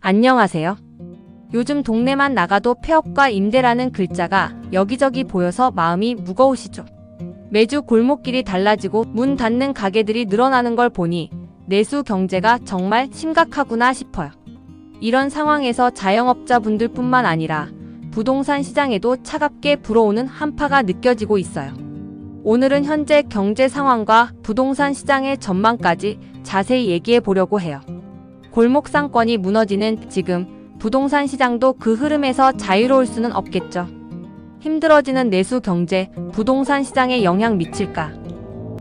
안녕하세요. 요즘 동네만 나가도 폐업과 임대라는 글자가 여기저기 보여서 마음이 무거우시죠? 매주 골목길이 달라지고 문 닫는 가게들이 늘어나는 걸 보니 내수 경제가 정말 심각하구나 싶어요. 이런 상황에서 자영업자분들뿐만 아니라 부동산 시장에도 차갑게 불어오는 한파가 느껴지고 있어요. 오늘은 현재 경제 상황과 부동산 시장의 전망까지 자세히 얘기해 보려고 해요. 골목 상권이 무너지는 지금 부동산 시장도 그 흐름에서 자유로울 수는 없겠죠. 힘들어지는 내수 경제, 부동산 시장에 영향 미칠까?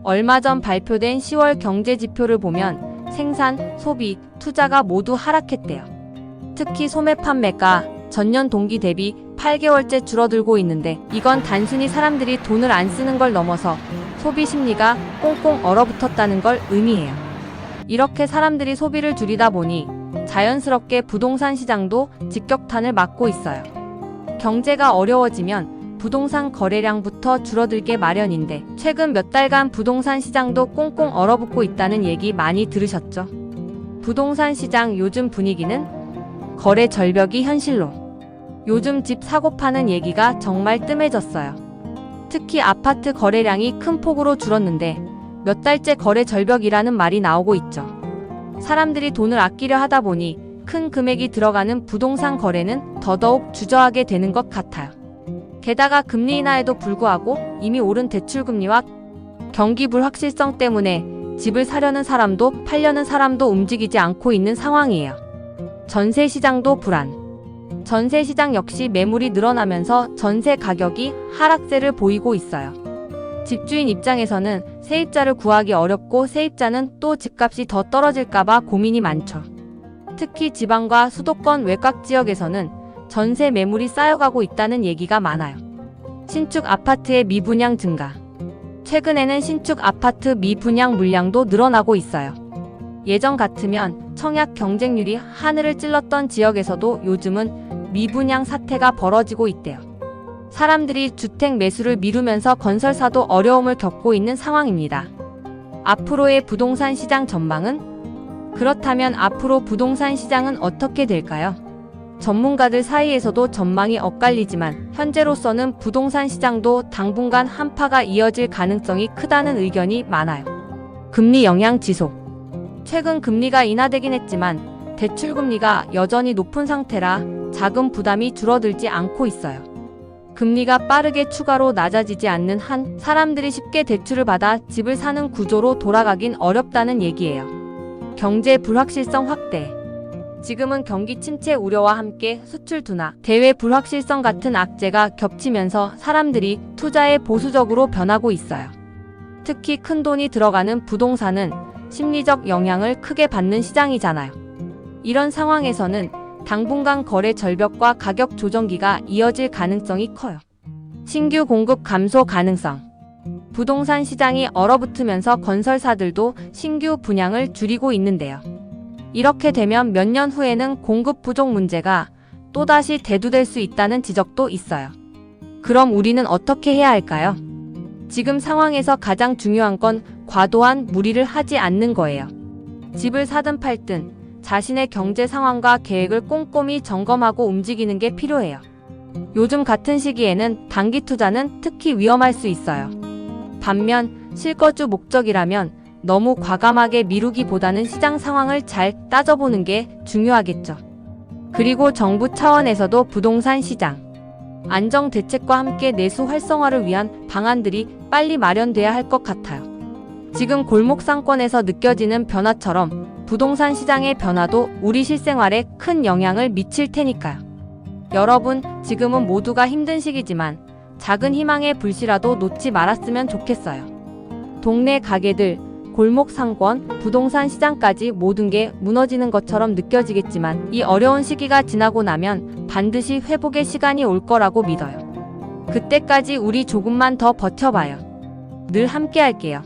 얼마 전 발표된 10월 경제 지표를 보면 생산, 소비, 투자가 모두 하락했대요. 특히 소매 판매가 전년 동기 대비 8개월째 줄어들고 있는데 이건 단순히 사람들이 돈을 안 쓰는 걸 넘어서 소비 심리가 꽁꽁 얼어붙었다는 걸 의미해요. 이렇게 사람들이 소비를 줄이다 보니 자연스럽게 부동산 시장도 직격탄을 맞고 있어요. 경제가 어려워지면 부동산 거래량부터 줄어들게 마련인데 최근 몇 달간 부동산 시장도 꽁꽁 얼어붙고 있다는 얘기 많이 들으셨죠? 부동산 시장 요즘 분위기는 거래 절벽이 현실로. 요즘 집 사고 파는 얘기가 정말 뜸해졌어요. 특히 아파트 거래량이 큰 폭으로 줄었는데 몇 달째 거래 절벽이라는 말이 나오고 있죠. 사람들이 돈을 아끼려 하다 보니 큰 금액이 들어가는 부동산 거래는 더더욱 주저하게 되는 것 같아요. 게다가 금리 인하에도 불구하고 이미 오른 대출금리와 경기 불확실성 때문에 집을 사려는 사람도 팔려는 사람도 움직이지 않고 있는 상황이에요. 전세 시장도 불안. 전세 시장 역시 매물이 늘어나면서 전세 가격이 하락세를 보이고 있어요. 집주인 입장에서는 세입자를 구하기 어렵고 세입자는 또 집값이 더 떨어질까봐 고민이 많죠. 특히 지방과 수도권 외곽 지역에서는 전세 매물이 쌓여가고 있다는 얘기가 많아요. 신축 아파트의 미분양 증가. 최근에는 신축 아파트 미분양 물량도 늘어나고 있어요. 예전 같으면 청약 경쟁률이 하늘을 찔렀던 지역에서도 요즘은 미분양 사태가 벌어지고 있대요. 사람들이 주택 매수를 미루면서 건설사도 어려움을 겪고 있는 상황입니다. 앞으로의 부동산 시장 전망은? 그렇다면 앞으로 부동산 시장은 어떻게 될까요? 전문가들 사이에서도 전망이 엇갈리지만 현재로서는 부동산 시장도 당분간 한파가 이어질 가능성이 크다는 의견이 많아요. 금리 영향 지속. 최근 금리가 인하되긴 했지만 대출금리가 여전히 높은 상태라 자금 부담이 줄어들지 않고 있어요. 금리가 빠르게 추가로 낮아지지 않는 한 사람들이 쉽게 대출을 받아 집을 사는 구조로 돌아가긴 어렵다는 얘기예요. 경제 불확실성 확대. 지금은 경기 침체 우려와 함께 수출 둔화, 대외 불확실성 같은 악재가 겹치면서 사람들이 투자에 보수적으로 변하고 있어요. 특히 큰 돈이 들어가는 부동산은 심리적 영향을 크게 받는 시장이잖아요. 이런 상황에서는 당분간 거래 절벽과 가격 조정기가 이어질 가능성이 커요. 신규 공급 감소 가능성. 부동산 시장이 얼어붙으면서 건설사들도 신규 분양을 줄이고 있는데요. 이렇게 되면 몇 년 후에는 공급 부족 문제가 또다시 대두될 수 있다는 지적도 있어요. 그럼 우리는 어떻게 해야 할까요? 지금 상황에서 가장 중요한 건 과도한 무리를 하지 않는 거예요. 집을 사든 팔든 자신의 경제 상황과 계획을 꼼꼼히 점검하고 움직이는 게 필요해요. 요즘 같은 시기에는 단기 투자는 특히 위험할 수 있어요. 반면 실거주 목적이라면 너무 과감하게 미루기보다는 시장 상황을 잘 따져보는 게 중요하겠죠. 그리고 정부 차원에서도 부동산 시장 안정 대책과 함께 내수 활성화를 위한 방안들이 빨리 마련돼야 할 것 같아요. 지금 골목 상권에서 느껴지는 변화처럼 부동산 시장의 변화도 우리 실생활에 큰 영향을 미칠 테니까요. 여러분, 지금은 모두가 힘든 시기지만 작은 희망의 불씨라도 놓지 말았으면 좋겠어요. 동네 가게들, 골목 상권, 부동산 시장까지 모든 게 무너지는 것처럼 느껴지겠지만 이 어려운 시기가 지나고 나면 반드시 회복의 시간이 올 거라고 믿어요. 그때까지 우리 조금만 더 버텨봐요. 늘 함께 할게요.